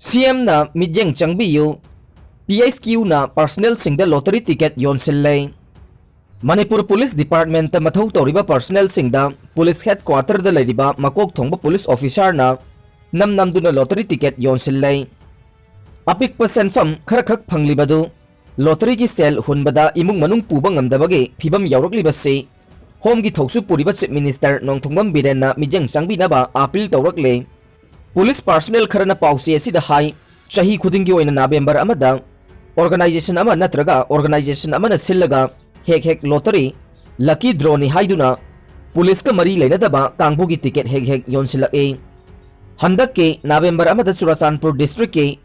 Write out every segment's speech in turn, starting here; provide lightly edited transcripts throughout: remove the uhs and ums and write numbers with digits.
CM na Mityeng Changbiyu, PHQ na personnel Singda lottery ticket Yonsille. Manipur Police Department mathau toriba personnel Singda Police Headquarter da leriba makok thongba police officer na namduna lottery ticket Yonsille. Apik senfam kharakhak phanglibadu lottery ki sel hunbada imung manung puba ngamdabage phibam yauraklibase home gi thausu puriba chief minister nongthongbam biren na Mityeng Changbinaba appeal tawrakle. Police personnel kharana pause asida hai chahi khudingi oina November amada organization ama natraga organization ama na sillaga hek lottery lucky draw ni haiduna police ka mari leinadaba kangbu gi ticket hek yonsilla e handak ke November amada Churachandpur district ke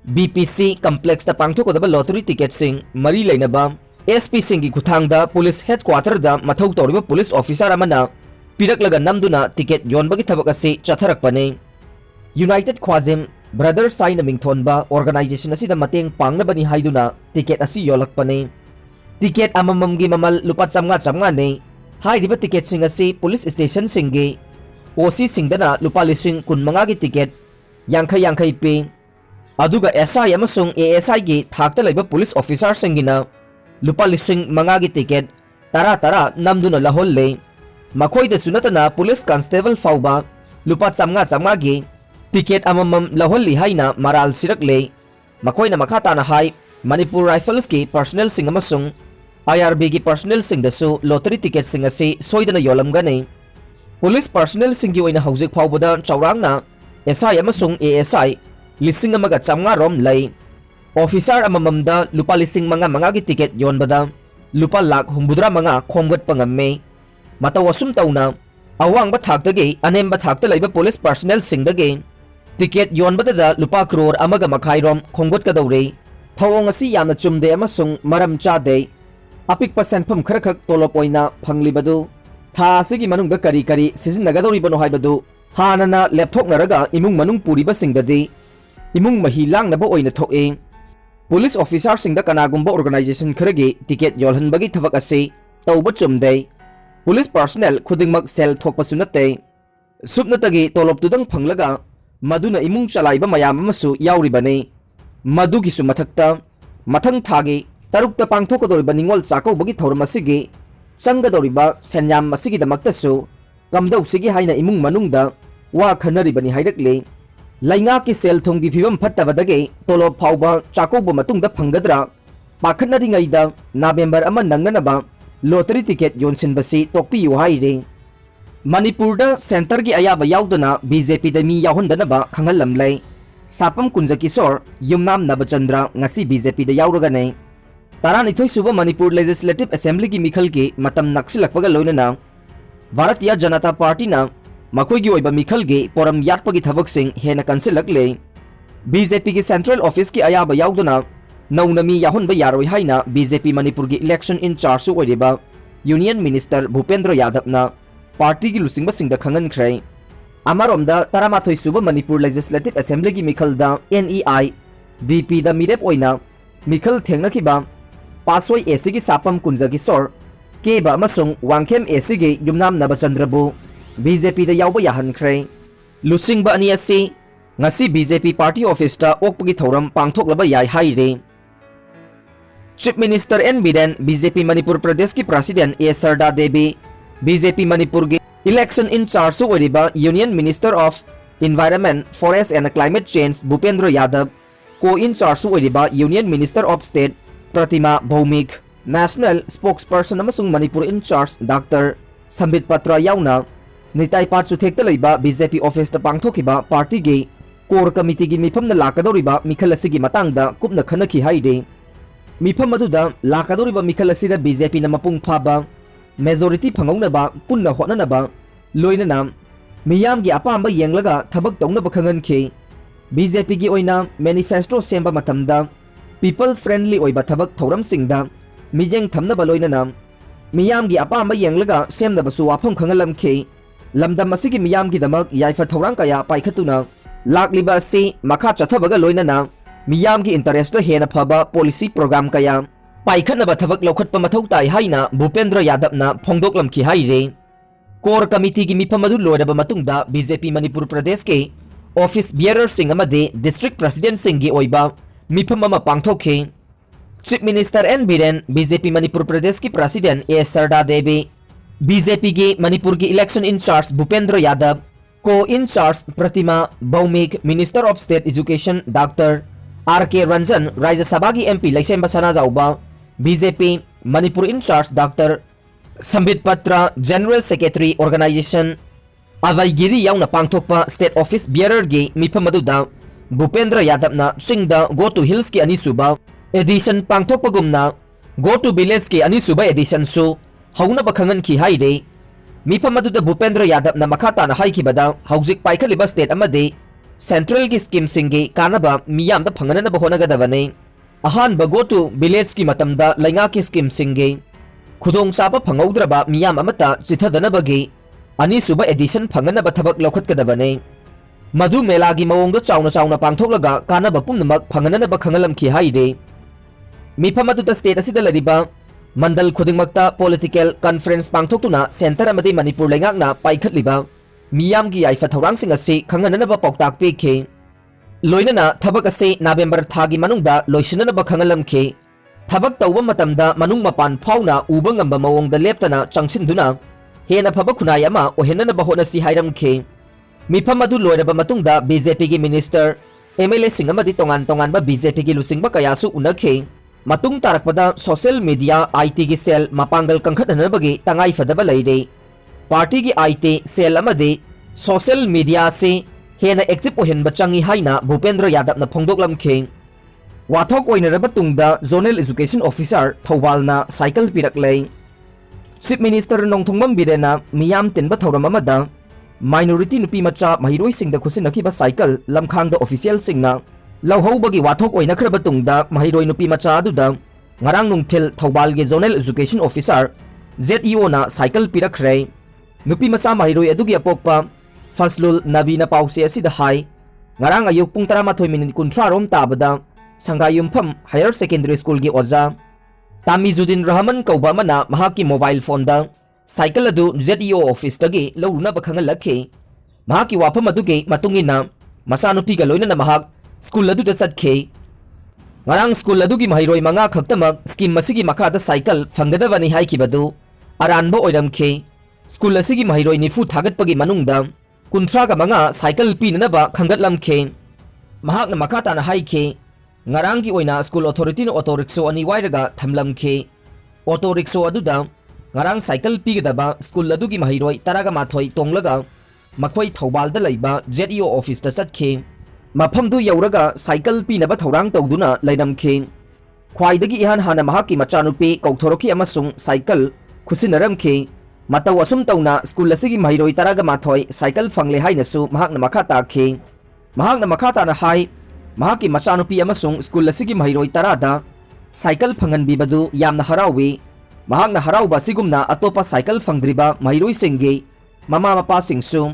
BPC complex ta pangthokodaba lottery ticket sing mari leinaba SP singi kuthangda police headquarter da mathau toriba police officer amana piraklaga namduna ticket yonbagi thabak ase chatharakpane. United Khwajim Brother Sign Mingthonba organization asida mateng pangnabani haiduna ticket asi yolakpane. Ticket amamamgi mamal lupa chamnga ne hairiba ticket sing asi police station singi OC singdana lupa lising kunmanga gi ticket yangkai pe aduga SI amasung ASI gi thakta laiba police officer singina lupa lising manga gi ticket tara namduna laholle makhoi da sunatana police constable fauba lupa chamnga gi ticket amamam laholli haina maral sirakle makoina makhata na hai Manipur Rifles ki personnel sing amasung IRB ki personnel sing dasu lottery ticket sing ase soidana yolamgane. Police personnel sing gi oina haujik phawbada chawrangna SI amasung ASI lising amaga chamnga rom lai officer amamamda lupa lising manga gi ticket yonbada lupa lakh humbudra manga khomgat pangamme matawasum tauna awangba thaktage anemba thakta laiba police personnel sing dage ticket yonbada lupa crore amaga makhairom khonggot kadawre thawong asi yamna chumde amasung maram chade apik senpham kharakhak tolop oina phanglibadu tha asigi manungda kari sizinnagadori bano haibadu hanana laptop naraga imung manung puriba singdadi imung mahi langnaba oina thoke. Police officer singda kanagumba organization kharagi ticket yolhanbagi thabak ase tawba chumde police personnel khudingmak sel thokpasu nate supnatagi tolop tudang phanglaga maduna imung chalaiba mayam amasu yauribane madugisu mathakta mathang thagi tarukta pangthokodoriba ningol chakobagi thoram asigi changadoriba senyam asigi damaktasu kamdau sigi haina imung manungda wa khanaribani hairakle lainga ki sel thongi phibam phattabadage tolop phauba chakoba matungda phangadra pakhanari ngaida November ama nangnanaba lottery ticket yonsinbasi tokpiyu haire. Manipur da center gi ayaba yaudana BJP da mi yahundanaba khangalamlai sapam kunja kisor yumnam nabachandra ngasi BJP da yauragane taranithoi suba Manipur Legislative Assembly gi mikhal gi matam naksilakpaga loinana Bharatiya Janata Party na makoi gi oiba mikhal gi poram yatpagi thabak sing hena kansilakle BJP gi Central Office gi ayaba yaudana naunami yahunba yaroi haina BJP Manipur gi election in charge su oiba Union Minister Bhupendra Yadav na party gi lusingba singda khangan khrai amaromda taramathoi suba Manipur Legislative Assembly gi mikhal da NEI DP da mirep oina mikhal thengnakiba pasoi AC gi sapam kunja gi sor keba amasung wangkhem AC gi yumnam nabachandrabu BJP da yauba yahan khrai lusingba ani asi ngasi BJP party office ta okpagi thoram pangthoklaba yai haire. Chief Minister N Biren BJP Manipur Pradesh ki President A Sarda Devi BJP Manipur gi election in charge su oriba Union Minister of Environment, Forest and Climate Change Bhupendra Yadav co-in charge su oriba Union Minister of State Pratima Bhaumik National Spokesperson amasung Manipur in charge Dr. Sambit Patra yauna nitai pat su thekta leiba BJP office ta pangthokiba party gi core committee gi mifam na lakadoriba mikhal asigi matangda kupna khanaki haide mifam aduda lakadoriba mikhal asida BJP na mapung phaba majority phangaunaba punna hotnanaba loinana miyam gi apamba yenglaga thabak taunaba khangan khe BJP gi oina manifesto semba matamda people friendly oiba thabak thoram singda mijeng thamnaba loinana miyam gi apamba yenglaga semnaba su wafam khangalam khe lamdam asigi miyam gi damak yaifa thorang kaya paikhatuna lakliba si makha chathabaga loinana miyam gi interest to hena phaba policy program kaya paikhatnaba thabak lokhatpa mathau tai haina Bhupendra Yadav na phongdoklam ki haire core committee gi mifam adu loiraba matungda BJP Manipur Pradesh ke office bearer Singh अमदे district president Singh की ओइबा मिफम अमा पांगथोखे chief minister N Biren BJP Manipur Pradesh की president ए सरदा देवी BJP की मणिपुर की election in charge Bhupendra Yadav को incharge Pratima Bhoumik minister of state education doctor R K Ranjan Rajya Sabha की MP Leishemba Sanajaoba BJP Manipur incharge doctor Sambit Patra general secretary organisation अवैगिरी याउना पांगथोकपा स्टेट ऑफिस बियरर की मिफम अदुदा भूपेंद्र यादव ना सिंगदा गो टू हिल्स की अनीसुबा एडिशन पांगथोकपगुमना गो टू विलेज की अनीसुबा एडिशन सु हौनब खंगनखी हाइदे मिफम अदुदा भूपेंद्र यादव ना मखाताना हाइखिबदा हौजिक पाइखलिबा स्टेट अमदे सेंट्रल की scheme Singe कानबा मियामदा फंगननब होनगदबने अहानब go to village की मतमदा लैंगा की स्कीम सिंगे खुदोंग चाबा फंगौद्रबा मियाम अमता चिथदनबगे अनीसुबा एडिशन फंगनब थबक लौखतकदबने मधु मेला की मवोंग चाउना चाउना पांगथोकलगा कानब पुनमक फंगननब खंगलमखी हाइदे मिफम अदुदा स्टेट असिदा लरिबा मंडल खुदिंगमक्ता पॉलिटिकल कॉन्फ्रेंस पांगथोकतुना सेंटर अमदे मणिपुर लैंगाकना पाइखतलिबा मियाम की याइफा थौरांगसिंग असि खंगननब पौताक पिखे लोइनना थबक असे नवेंबर थागी मनुंगदा लोइसननब खंगलमखे थबक तौबा मतमदा मनुंग मपान फाउना उबा ngamba मवोंगदा लेप्तना चंगसिनदुना हेना फब खुनाय अमा ओहेननब होनसि हाइरमखे मिफम अदु लोइरबा मतुंगदा बीजेपी की मिनिस्टर एमएलए सिंह अमदि तोंगान तोंगानबा बीजेपी की लुसिंगबा कयासु उनखे मतुंग तारकपदा सोशल मीडिया आईटी की सेल मपांगल कंखटनबगे तंगाई फदबा लैरे पार्टी की आईटी सेल अमदि सोशल मीडिया से हेना एक्टिव ओहेनबा चंगी हाइना भूपेंद्र यादव ना फोंदोकलमखे वाथोक ओइनरबा तुंगदा जोनल एजुकेशन ऑफिसर थौबालना साइकिल पिरकले चीफ मिनिस्टर नोंथोंबम बिरेना मियाम तिनबा थौरम अमदा माइनॉरिटी नुपी मचा महिरोई सिंगदा खुसिनखिबा साइकिल लमखांगदा ऑफिशियल सिंगना लौहौबगी वाथोक ओइनखरबा तुंगदा महिरोई नुपी मचा अदुदा ngarang nungthil thौबाल के जोनल एजुकेशन ऑफिसर ZEO ना साइकिल पिरखरे नुपी मचा महिरोई अदुगी अपोकपा फसलुल नबीना पाउसे असिदा हाई ngarang अयुक पुंग 13:30 रोम ताबदा संगायुमफम हायर सेकेंडरी स्कूल की ओजा तामिजुद्दीन रहमान कौबा मना महाकी मोबाइल फोन दा साइकिल अदु ZEO ऑफिस तगी लौरुनब खंगलखे महाकी वाफम अदुगे मतुंगिना मसानुपी गा लोइना महाक स्कूल अदुदा चतखे ngarang स्कूल अदुगी महिरोई मंगा खक्तमक स्कीम मसिगी मखादा साइकिल फंगदबनी हाइकिबदु अरानबो ओइरमखे स्कूल असिगी महिरोई निफु थागतपगी मनुंगदा 30 गा मंगा साइकिल पीननबा खंगतलमखे महाकना मखाताना हाइखे ngarang की ओइना स्कूल अथॉरिटी न ऑटो रिक्शो अनि वाइरगा थमलमखे ऑटो रिक्शो अदुदा ngarang साइकिल पीगदबा स्कूल अदुगी महिरोई 13 तोंगलगा मखोई थौबालदा लैबा ZEO ऑफिस ता चतखे मफमदु यौरगा साइकिल पीनबा थौरांग तौदुना लैरमखे ख्वाइदगी इहान हाना महाकी मचानुपी कौथोरखी अमसुंग साइकिल खुसिनरमखे मतौ असुम तौना स्कूल असिगी महिरोई 13 साइकिल फंगले हाइनसु महाकना मखा ताखे महाकना मखा ताना हाई महाकी मचानुपी अमसुंग स्कूल असिगी महिरोई 10 साइकिल फंगनबीबदु यामना हरावी महाकना हराउबा सिगुमना अतोपा साइकिल फंगद्रिबा महिरोई सिंगे ममा मपा सिंगसु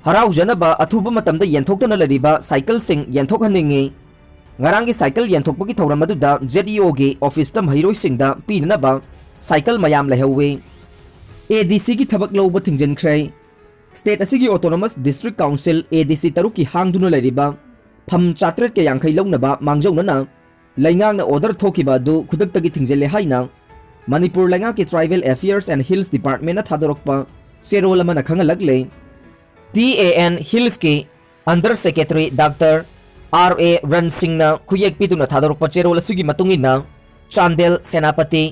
हराउजनबा अथुबा मतमदा येंथोक्तना लरिबा साइकिल सिंग येंथोकहनिंगे ngarang साइकिल येंथोकपगी थौरम अदुदा ZEO गे ऑफिस ता महिरोई सिंगदा पीननबा साइकिल मयाम लहौवे ADC की थबक लौबा थिंजनख्रे स्टेट असिगी ऑटोनोमस डिस्ट्रिक्ट काउंसिल ADC तरुक की हांगदुना लरिबा फम 400 के यांखै लौनबा मांगजौनना लैंगांगना ऑर्डर थोकिबा दु खुदक्तगी थिंजले हाइना मणिपुर लैंगा के tribal affairs and hills department ना थादोरकपा सेरोल अमना खंगलगले TAN हिल्स के under secretary doctor RA run Singh ना खुयेक पिदुना थादोरकपा चेरोल असिगी मतुंगिना चांदेल सेनापति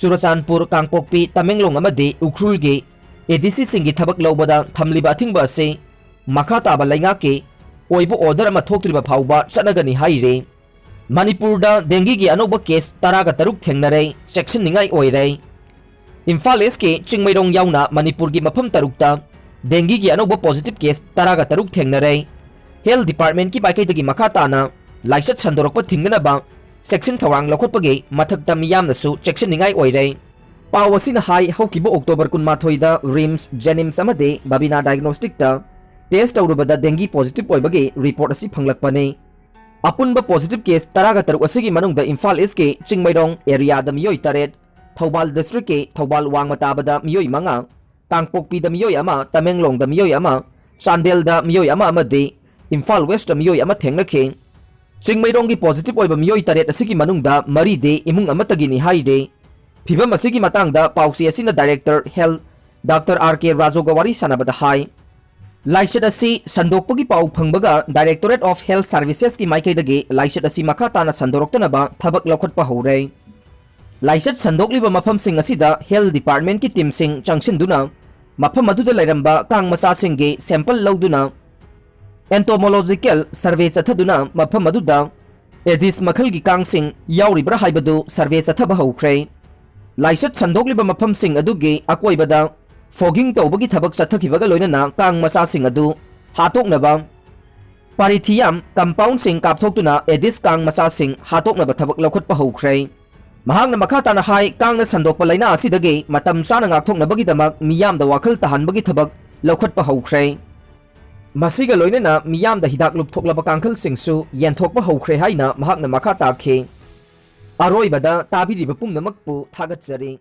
सुरचानपुर कांगपोकपी तमेंगलोंग अमदे उखरुल के ADC सिंगी थबक लौबदा थमलिबा थिंगबा से मखा ताबा लैंगा के ओइबो ऑर्डर अमा थोक्त्रिबा फाउबा चनगनी हाइरे मणिपुर दा डेंगी की अनोबा केस 13 थेंगनरे सेक्शन निंगाई ओइरे इम्फाल ईस्ट के चिंगमैरोंग याउना मणिपुर की मफम तरुकता डेंगी की अनोबा पॉजिटिव केस 13 थेंगनरे हेल्थ डिपार्टमेंट की पाइकैदगी मखा ताना लाइसत संदोरकपा थिंगनबा सेक्शन थौरांग लौखटपगे मथक्ता मियामनसु सेक्शन निंगाई ओइरे पावसिना हाई हौकिबो अक्टोबर 18 दा रिम्स जेनिम्स अमदे बाबिना डायग्नोस्टिक ता टेस्ट तौरबदा डेंगी पॉजिटिव ओइबगे रिपोर्ट असी फंगलकपने अपुनबा पॉजिटिव केस 13 असिगी मनुंगदा इम्फाल ईस्ट के चिंगमैरोंग एरिया दा मियोई 3 थौबाल डिस्ट्रिक्ट के थौबाल वांगमताबदा मियोई 5 कांगपोकपी दा मियोई 1 तमेंगलोंग दा मियोई 1 चांदेल दा मियोई 1 अमदे Imphal West miyoi ama thengnakhi Chingmairong gi positive oiba miyoi taret asigi manungda mari de imung amatagi ni haide phibam asigi matangda pausi asina director health Dr. R.K. Rajogawari sanabada hai Laishat asi sandokpagi pau phangbaga Directorate of Health Services ki maikaidagi laishat asi makha tana sandoroktanaba thabak laukhatpa hore Laishat sandokliba mafam sing asida Health Department ki team sing changshinduna mafam aduda lairamba kang masa singge sample lauduna Entomological survey sathaduna mafam aduda Edis makhal gi kang sing yauribra haibadu survey sathaba hokre Laishat sandokliba mafam sing adugi akoibada Fogging tawbagi thabak sathakibaga loinana kang masa sing adu hatoknaba Parithiam compound sing kapthoktuna Edis kang masa sing hatoknaba thabak laukhatpa hokre Mahangna makhatana hai kangna sandokpa laina asidagi matam sana ngakthoknabagi damak miyamda wakhal tahanbagi thabak laukhatpa hokre Masiga loinana miyamda hidak lupthoklaba kangkhal singsu yenthokpa hokre haina mahakna makha takhi Aroibada tabiriba pumnamakpu thagatjari